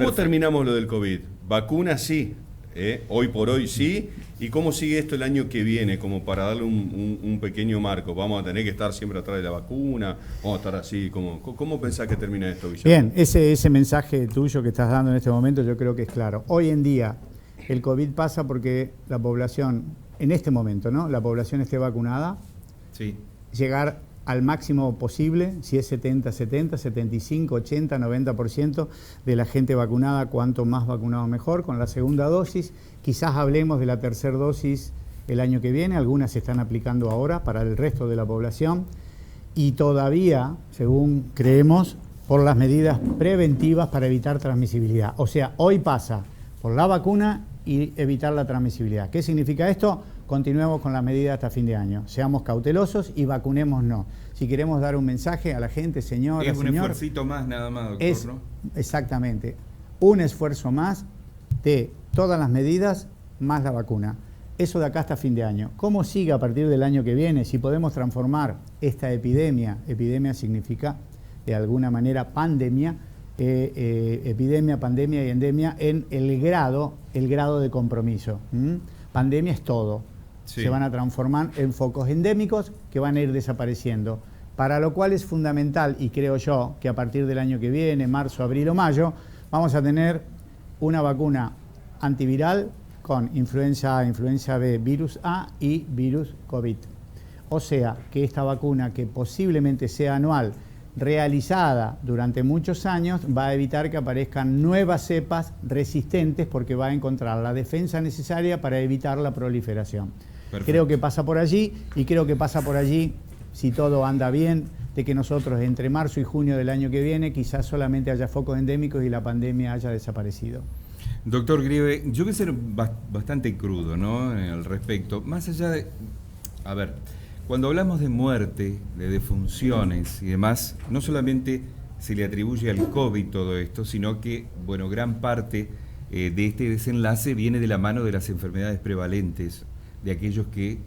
¿Cómo terminamos lo del COVID? Vacuna sí, hoy por hoy sí. ¿Y cómo sigue esto el año que viene? Como para darle un pequeño marco. ¿Vamos a tener que estar siempre atrás de la vacuna? ¿Vamos a estar así? ¿Cómo pensás que termina esto, Guillermo? Bien, ese mensaje tuyo que estás dando en este momento yo creo que es claro. Hoy en día el COVID pasa porque la población, en este momento, ¿no? La población esté vacunada. Sí. Llegar al máximo posible, si es 70, 75, 80, 90% de la gente vacunada, cuanto más vacunado mejor, con la segunda dosis. Quizás hablemos de la tercera dosis el año que viene, algunas se están aplicando ahora para el resto de la población y todavía, según creemos, por las medidas preventivas para evitar transmisibilidad. O sea, hoy pasa por la vacuna y evitar la transmisibilidad. ¿Qué significa esto? Continuemos con las medidas hasta fin de año. Seamos cautelosos y vacunémonos. Si queremos dar un mensaje a la gente, señora, es un señor, esfuercito más nada más, doctor, ¿no? Exactamente. Un esfuerzo más de todas las medidas más la vacuna. Eso de acá hasta fin de año. ¿Cómo sigue a partir del año que viene? Si podemos transformar esta epidemia significa de alguna manera pandemia, epidemia, pandemia y endemia en el grado de compromiso. Pandemia es todo. Sí. Se van a transformar en focos endémicos que van a ir desapareciendo. Para lo cual es fundamental, y creo yo, que a partir del año que viene, marzo, abril o mayo, vamos a tener una vacuna antiviral con influenza A, influenza B, virus A y virus COVID. O sea, que esta vacuna, que posiblemente sea anual, realizada durante muchos años, va a evitar que aparezcan nuevas cepas resistentes porque va a encontrar la defensa necesaria para evitar la proliferación. Perfecto. Creo que pasa por allí y creo que pasa por allí, si todo anda bien, de que nosotros entre marzo y junio del año que viene quizás solamente haya focos endémicos y la pandemia haya desaparecido. Doctor Grieve, yo voy a ser bastante crudo, ¿no?, al respecto. Más allá de... A ver, cuando hablamos de muerte, de defunciones y demás, no solamente se le atribuye al COVID todo esto, sino que, bueno, gran parte de este desenlace viene de la mano de las enfermedades prevalentes, de aquellos que,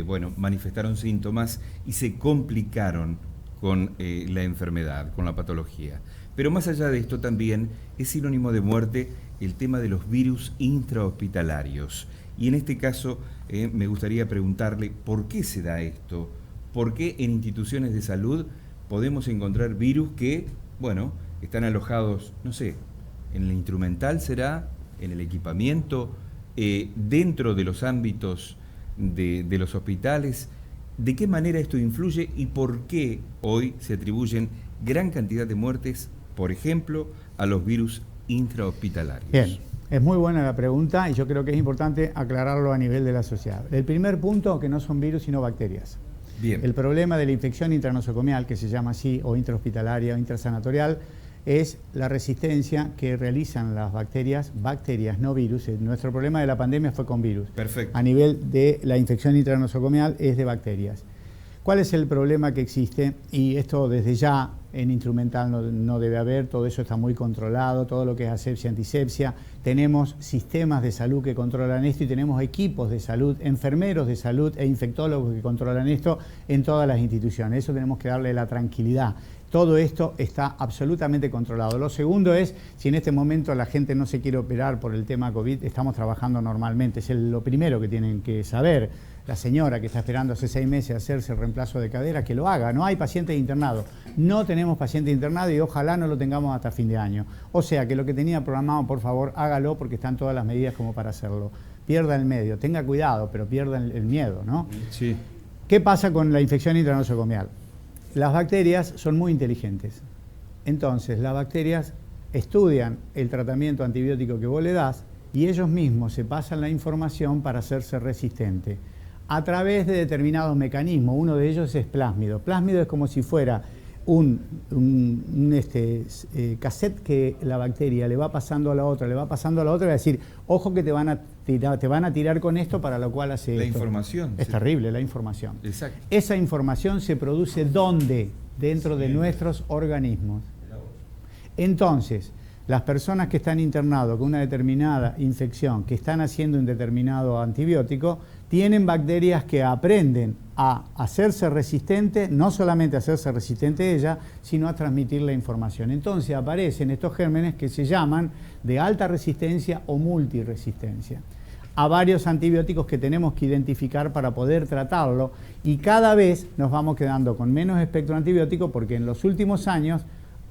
bueno, manifestaron síntomas y se complicaron con la enfermedad, con la patología. Pero más allá de esto también es sinónimo de muerte el tema de los virus intrahospitalarios. Y en este caso me gustaría preguntarle por qué se da esto, por qué en instituciones de salud podemos encontrar virus que, bueno, están alojados, no sé, en el instrumental será, en el equipamiento, dentro de los ámbitos de los hospitales. ¿De qué manera esto influye y por qué hoy se atribuyen gran cantidad de muertes, por ejemplo, a los virus intrahospitalarios? Bien, es muy buena la pregunta y yo creo que es importante aclararlo a nivel de la sociedad. El primer punto, que no son virus sino bacterias. Bien. El problema de la infección intranosocomial, que se llama así, o intrahospitalaria o intrasanatorial, es la resistencia que realizan las bacterias, no virus. Nuestro problema de la pandemia fue con virus. Perfecto. A nivel de la infección intranosocomial es de bacterias. ¿Cuál es el problema que existe? Y esto desde ya en instrumental no debe haber, todo eso está muy controlado, todo lo que es asepsia, antisepsia. Tenemos sistemas de salud que controlan esto y tenemos equipos de salud, enfermeros de salud e infectólogos que controlan esto en todas las instituciones. Eso tenemos que darle la tranquilidad. Todo esto está absolutamente controlado. Lo segundo es, si en este momento la gente no se quiere operar por el tema COVID, estamos trabajando normalmente. Es lo primero que tienen que saber. La señora que está esperando hace 6 meses hacerse el reemplazo de cadera, que lo haga. No hay pacientes internados. No tenemos pacientes internados y ojalá no lo tengamos hasta fin de año. O sea, que lo que tenía programado, por favor, hágalo porque están todas las medidas como para hacerlo. Pierda el medio. Tenga cuidado, pero pierda el miedo, ¿no? Sí. ¿Qué pasa con la infección intranosocomial? Las bacterias son muy inteligentes. Entonces, las bacterias estudian el tratamiento antibiótico que vos le das y ellos mismos se pasan la información para hacerse resistente a través de determinados mecanismos. Uno de ellos es plásmido. Plásmido es como si fuera un cassette que la bacteria le va pasando a la otra, y va a decir, ojo que te van a tirar con esto, para lo cual hace la esto. Información. Es terrible la información. Exacto. Esa información se produce ¿dónde? Dentro de nuestros organismos. Entonces, las personas que están internados con una determinada infección, que están haciendo un determinado antibiótico, tienen bacterias que aprenden a hacerse resistente, no solamente a hacerse resistente ella, sino a transmitir la información. Entonces aparecen estos gérmenes que se llaman de alta resistencia o multiresistencia a varios antibióticos que tenemos que identificar para poder tratarlo, y cada vez nos vamos quedando con menos espectro antibiótico, porque en los últimos años,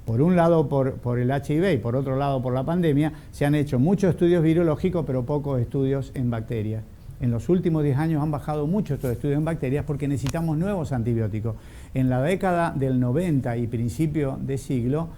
por un lado por el HIV y por otro lado por la pandemia, se han hecho muchos estudios virológicos pero pocos estudios en bacterias. En los últimos 10 años han bajado mucho estos estudios en bacterias porque necesitamos nuevos antibióticos. En la década del 90 y principio de siglo,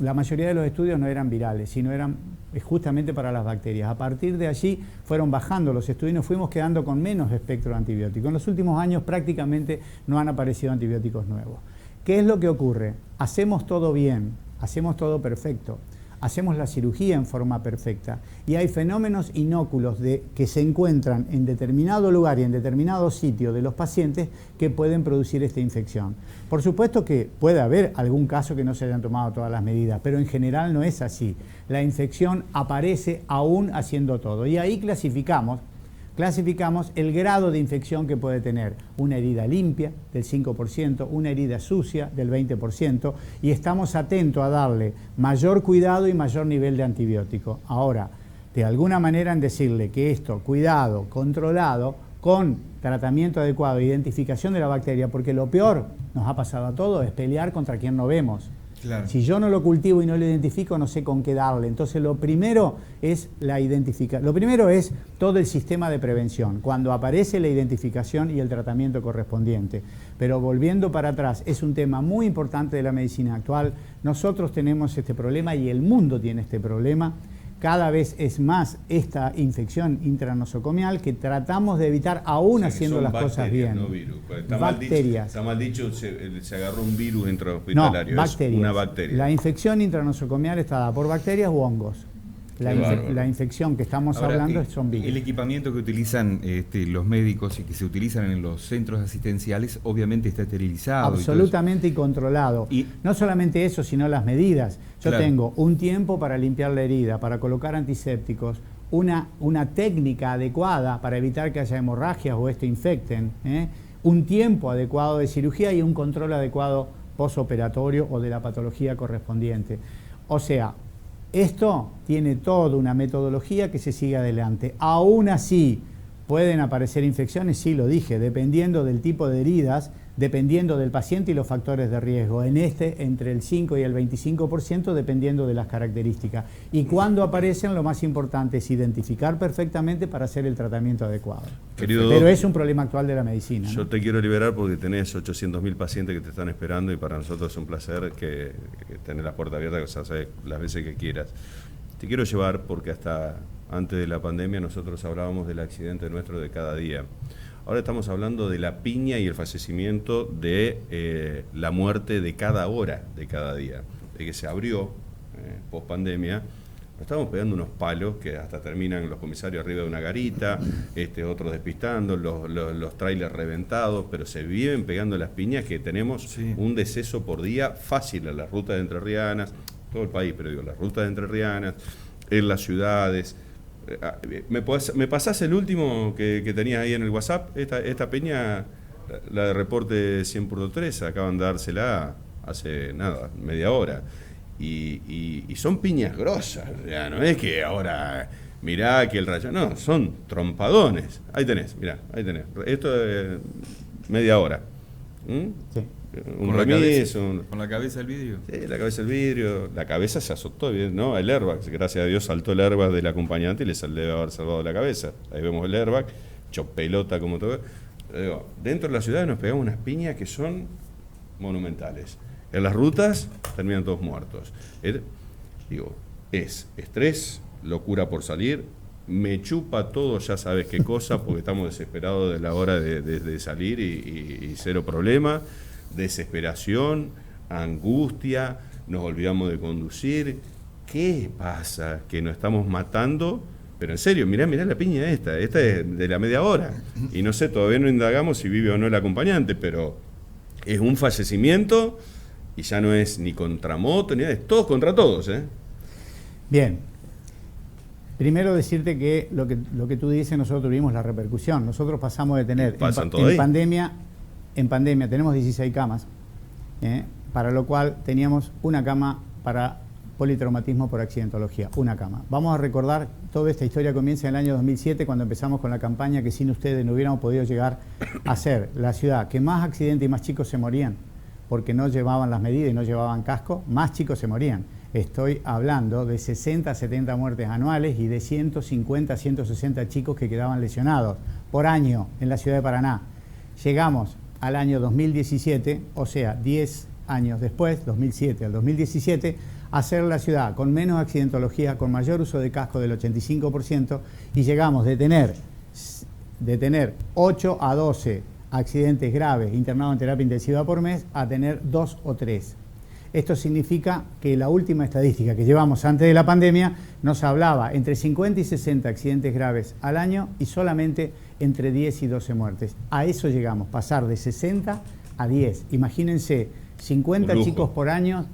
la mayoría de los estudios no eran virales, sino eran justamente para las bacterias. A partir de allí fueron bajando los estudios y nos fuimos quedando con menos espectro antibiótico. En los últimos años prácticamente no han aparecido antibióticos nuevos. ¿Qué es lo que ocurre? Hacemos todo bien, hacemos todo perfecto, hacemos la cirugía en forma perfecta y hay fenómenos inóculos que se encuentran en determinado lugar y en determinado sitio de los pacientes que pueden producir esta infección. Por supuesto que puede haber algún caso que no se hayan tomado todas las medidas, pero en general no es así. La infección aparece aún haciendo todo y ahí clasificamos el grado de infección que puede tener una herida limpia del 5%, una herida sucia del 20%, y estamos atentos a darle mayor cuidado y mayor nivel de antibiótico. Ahora, de alguna manera en decirle que esto, cuidado, controlado, con tratamiento adecuado, identificación de la bacteria, porque lo peor nos ha pasado a todos es pelear contra quien no vemos. Claro. Si yo no lo cultivo y no lo identifico, no sé con qué darle. Entonces lo primero es la identificación. Lo primero es todo el sistema de prevención, cuando aparece la identificación y el tratamiento correspondiente. Pero volviendo para atrás, es un tema muy importante de la medicina actual. Nosotros tenemos este problema y el mundo tiene este problema. Cada vez es más esta infección intranosocomial que tratamos de evitar aún haciendo las cosas bien. No virus. Bacterias. Está mal dicho, se agarró un virus intrahospitalario. No, bacterias. Es una bacteria. La infección intranosocomial está dada por bacterias u hongos. La infección que estamos hablando son virus. El equipamiento que utilizan los médicos y que se utilizan en los centros asistenciales obviamente está esterilizado. Absolutamente y controlado. Y no solamente eso, sino las medidas. Yo tengo un tiempo para limpiar la herida, para colocar antisépticos, una técnica adecuada para evitar que haya hemorragias o infecten, un tiempo adecuado de cirugía y un control adecuado postoperatorio o de la patología correspondiente. O sea, esto tiene toda una metodología que se sigue adelante. Aún así, pueden aparecer infecciones, sí lo dije, dependiendo del tipo de heridas, dependiendo del paciente y los factores de riesgo. En entre el 5 y el 25%, dependiendo de las características. Y cuando aparecen, lo más importante es identificar perfectamente para hacer el tratamiento adecuado. Pero es un problema actual de la medicina, ¿no? Yo te quiero liberar porque tenés 800.000 pacientes que te están esperando y para nosotros es un placer que tener las puertas abiertas, que se hace las veces que quieras. Te quiero llevar porque hasta antes de la pandemia nosotros hablábamos del accidente nuestro de cada día. Ahora estamos hablando de la piña y el fallecimiento de la muerte de cada hora, de cada día. De que se abrió, post pandemia, estamos pegando unos palos que hasta terminan los comisarios arriba de una garita, otros despistando, los trailers reventados, pero se viven pegando las piñas que tenemos un deceso por día fácil en las rutas de entrerrianas, todo el país, pero digo, las rutas de entrerrianas, en las ciudades. ¿Me pasás el último que tenías ahí en el WhatsApp? Esta peña, la de reporte 100.3, acaban de dársela hace nada, media hora. Y son piñas grosas, ya no es que ahora mirá que el rayo, no, son trompadones. Ahí tenés, mirá, ahí tenés. Esto es media hora. Sí. Un remis, ¿Con la cabeza del vidrio? Sí, la cabeza del vidrio. La cabeza se azotó, ¿no? El airbag. Gracias a Dios saltó el airbag del acompañante y le debe haber salvado la cabeza. Ahí vemos el airbag, hecho pelota como todo. Digo, dentro de la ciudad nos pegamos unas piñas que son monumentales. En las rutas terminan todos muertos. Es estrés, locura por salir, me chupa todo, ya sabes qué cosa, porque estamos desesperados de la hora de salir y cero problema. Desesperación, angustia, nos olvidamos de conducir. ¿Qué pasa? Que nos estamos matando, pero en serio, mirá la piña esta es de la media hora. Y no sé, todavía no indagamos si vive o no el acompañante, pero es un fallecimiento y ya no es ni contra moto, ni nada, es todos contra todos, Bien. Primero decirte que lo que tú dices, nosotros tuvimos la repercusión. Nosotros pasamos de tener en pandemia tenemos 16 camas, para lo cual teníamos una cama para politraumatismo por accidentología, una cama. Vamos a recordar, toda esta historia comienza en el año 2007, cuando empezamos con la campaña que sin ustedes no hubiéramos podido llegar a ser la ciudad que más accidentes y más chicos se morían, porque no llevaban las medidas y no llevaban casco, más chicos se morían. Estoy hablando de 60 a 70 muertes anuales y de 150 a 160 chicos que quedaban lesionados por año en la ciudad de Paraná. Llegamos al año 2017, o sea, 10 años después, 2007 al 2017, a ser la ciudad con menos accidentología, con mayor uso de casco del 85%, y llegamos de tener 8 a 12 accidentes graves internados en terapia intensiva por mes a tener 2 o 3. Esto significa que la última estadística que llevamos antes de la pandemia nos hablaba entre 50 y 60 accidentes graves al año y solamente entre 10 y 12 muertes. A eso llegamos, pasar de 60 a 10. Imagínense, 50 chicos por año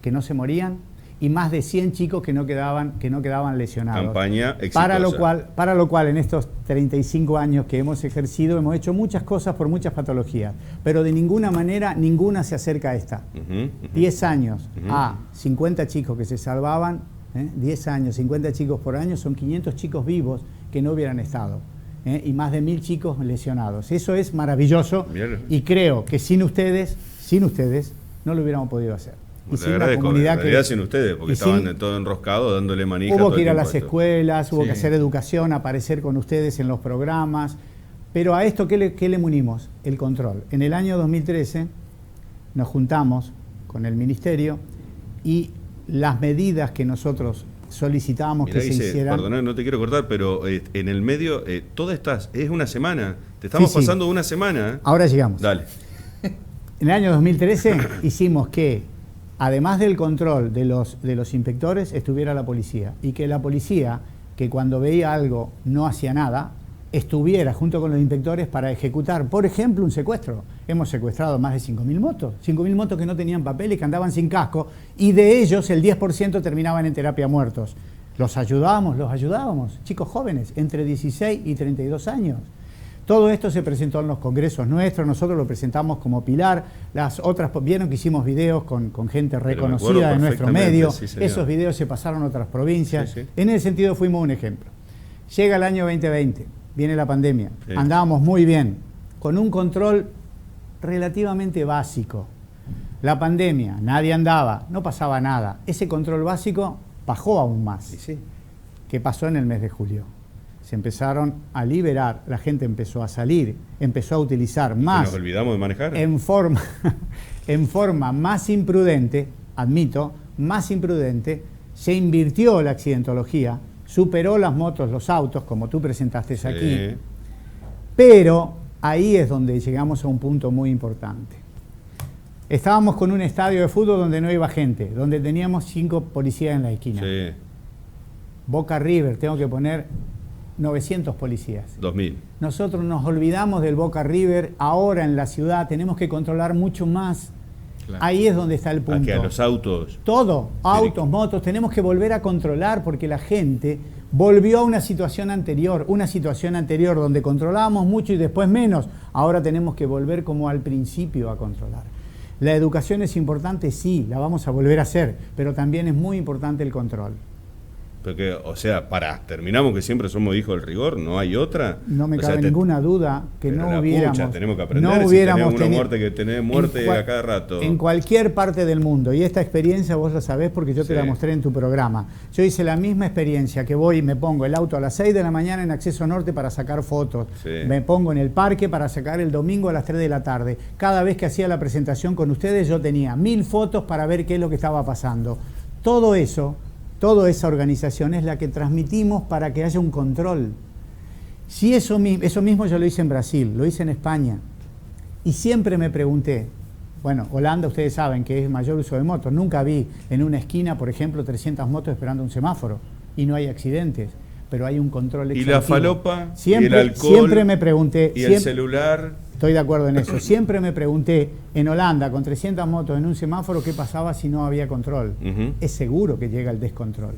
que no se morían y más de 100 chicos que no quedaban lesionados. Campaña exitosa. Para lo cual en estos 35 años que hemos ejercido hemos hecho muchas cosas por muchas patologías, pero de ninguna manera ninguna se acerca a esta. 10 años a 50 chicos que se salvaban, 10 años, 50 chicos por año, son 500 chicos vivos que no hubieran estado. Y más de 1000 chicos lesionados. Eso es maravilloso. Bien. Y creo que sin ustedes no lo hubiéramos podido hacer. Y sin la comunidad sin ustedes, porque estaban todo enroscados dándole manija. Hubo que ir a las escuelas, hubo que hacer educación, aparecer con ustedes en los programas. Pero a esto, ¿qué le unimos? El control. En el año 2013 nos juntamos con el Ministerio y las medidas que nosotros solicitábamos que se hicieran. Perdona, no te quiero cortar, pero en el medio, todas estas, es una semana. Te estamos pasando una semana. Ahora llegamos. Dale. En el año 2013 hicimos que, además del control de los inspectores, estuviera la policía. Y que la policía, que cuando veía algo no hacía nada, estuviera junto con los inspectores para ejecutar, por ejemplo, un secuestro. Hemos secuestrado más de 5.000 motos. 5.000 motos que no tenían papeles, que andaban sin casco, y de ellos el 10% terminaban en terapia muertos. Los ayudábamos, chicos jóvenes, entre 16 y 32 años. Todo esto se presentó en los congresos nuestros, nosotros lo presentamos como pilar. Las otras, vieron que hicimos videos con gente reconocida de nuestro medio, sí, esos videos se pasaron a otras provincias. Sí, sí. En ese sentido fuimos un ejemplo. Llega el año 2020, viene la pandemia, andábamos muy bien, con un control relativamente básico. La pandemia, nadie andaba, no pasaba nada. Ese control básico bajó aún más. ¿Qué pasó en el mes de julio? Se empezaron a liberar, la gente empezó a salir, empezó a utilizar más. ¿Nos olvidamos de manejar? En forma más imprudente, admito, más imprudente, se invirtió la accidentología, superó las motos, los autos, como tú presentaste aquí, pero ahí es donde llegamos a un punto muy importante. Estábamos con un estadio de fútbol donde no iba gente, donde teníamos 5 policías en la esquina. Sí. Boca River, tengo que poner 900 policías. 2000. Nosotros nos olvidamos del Boca River, ahora en la ciudad tenemos que controlar mucho más. Claro. Ahí es donde está el punto. ¿A los autos? Todo, autos, motos, tenemos que volver a controlar porque la gente volvió a una situación anterior donde controlábamos mucho y después menos. Ahora tenemos que volver como al principio a controlar. La educación es importante, sí, la vamos a volver a hacer, pero también es muy importante el control. Porque, o sea, terminamos que siempre somos hijos del rigor, ¿no hay otra? No me cabe ninguna duda que no hubiéramos... Pucha, tenemos que aprender, si tenemos una muerte que tenemos muerte a cada rato. En cualquier parte del mundo, y esta experiencia vos la sabés porque yo te la mostré en tu programa. Yo hice la misma experiencia, que voy y me pongo el auto a las 6 de la mañana en Acceso Norte para sacar fotos. Me pongo en el parque para sacar el domingo a las 3 de la tarde. Cada vez que hacía la presentación con ustedes yo tenía 1000 fotos para ver qué es lo que estaba pasando. Todo eso... Toda esa organización es la que transmitimos para que haya un control. Si eso mismo yo lo hice en Brasil, lo hice en España. Y siempre me pregunté, bueno, Holanda ustedes saben que es mayor uso de motos. Nunca vi en una esquina, por ejemplo, 300 motos esperando un semáforo y no hay accidentes, pero hay un control exhaustivo. ¿Y la falopa? Siempre, ¿Y el alcohol? Siempre me pregunté. ¿Y el celular? Estoy de acuerdo en eso. Siempre me pregunté, en Holanda, con 300 motos en un semáforo, ¿qué pasaba si no había control? Es seguro que llega el descontrol.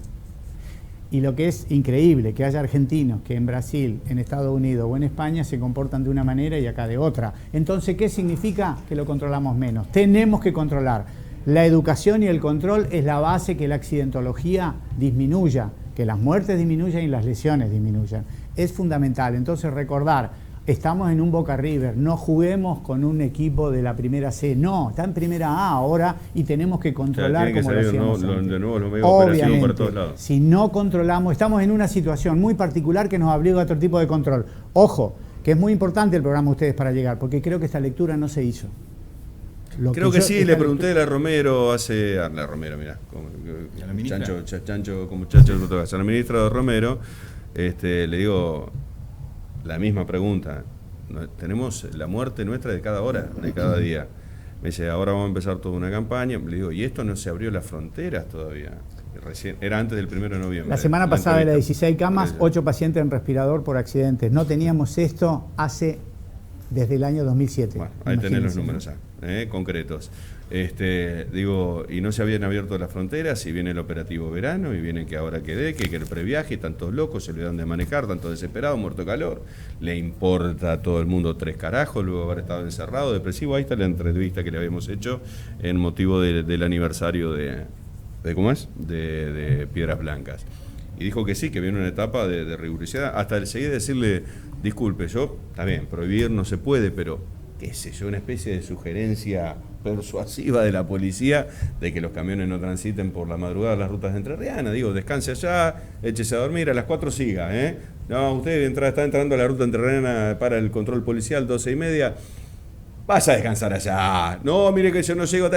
Y lo que es increíble, que haya argentinos que en Brasil, en Estados Unidos o en España se comportan de una manera y acá de otra. Entonces, ¿qué significa? Que lo controlamos menos. Tenemos que controlar. La educación y el control es la base que la accidentología disminuya, que las muertes disminuyan y las lesiones disminuyan. Es fundamental. Entonces, recordar, estamos en un Boca River, no juguemos con un equipo de la primera C, no, está en primera A ahora y tenemos que controlar como lo hacíamos antes. De nuevo los medios operativos para todos lados. Si no controlamos, estamos en una situación muy particular que nos obliga a otro tipo de control. Ojo, que es muy importante el programa de ustedes para llegar, porque creo que esta lectura no se hizo. Creo que sí, le pregunté a la Romero hace... A la Romero, mirá. ¿A la ministra? Chancho, como muchacho, a la ministra de Romero, le digo la misma pregunta. Tenemos la muerte nuestra de cada hora, de cada día. Me dice, ahora vamos a empezar toda una campaña. Le digo, ¿y esto no se abrió las fronteras todavía? Recién, era antes del 1 de noviembre. La semana pasada era 16 camas, 8 pacientes en respirador por accidentes. No teníamos esto desde el año 2007. Bueno, ahí tenés los números concretos. Digo, y no se habían abierto las fronteras, y viene el operativo verano, y viene que ahora que el previaje, y tantos locos se olvidan de manejar, tanto desesperados, muerto de calor, le importa a todo el mundo 3 carajos, luego haber estado encerrado, depresivo. Ahí está la entrevista que le habíamos hecho en motivo del aniversario de ¿cómo es? De Piedras Blancas. Y dijo que sí, que viene una etapa de rigurosidad, hasta el seguir decirle, disculpe, yo, también, prohibir no se puede, pero qué sé yo, una especie de sugerencia persuasiva de la policía de que los camiones no transiten por la madrugada las rutas de entrerrianas. Digo, descanse allá, échese a dormir, a las 4 siga, No, usted está entrando a la ruta entrerriana para el control policial, 12:30, vas a descansar allá. No, mire que yo no llego,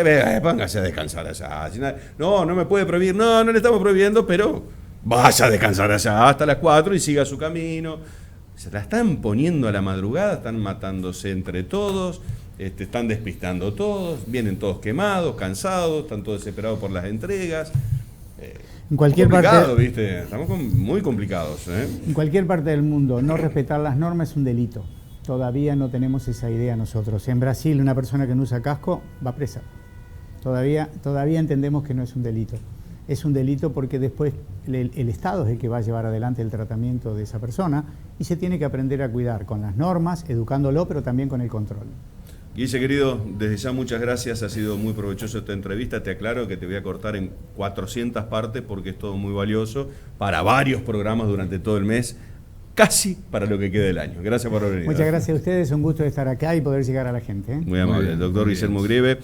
póngase a descansar allá. No, no me puede prohibir, no le estamos prohibiendo, pero vaya a descansar allá hasta las 4 y siga su camino. Se la están poniendo a la madrugada, están matándose entre todos, están despistando todos, vienen todos quemados, cansados, están todos desesperados por las entregas. En cualquier parte, ¿viste? Estamos muy complicados. En cualquier parte del mundo, no respetar las normas es un delito. Todavía no tenemos esa idea nosotros. En Brasil, una persona que no usa casco va presa. Todavía entendemos que no es un delito. Es un delito porque después el Estado es el que va a llevar adelante el tratamiento de esa persona y se tiene que aprender a cuidar con las normas, educándolo, pero también con el control. Guille, querido, desde ya muchas gracias, ha sido muy provechoso esta entrevista. Te aclaro que te voy a cortar en 400 partes porque es todo muy valioso para varios programas durante todo el mes, casi para lo que queda del año. Gracias por venir. Muchas gracias a ustedes, un gusto estar acá y poder llegar a la gente. Muy amable, el doctor Guillermo Grieve.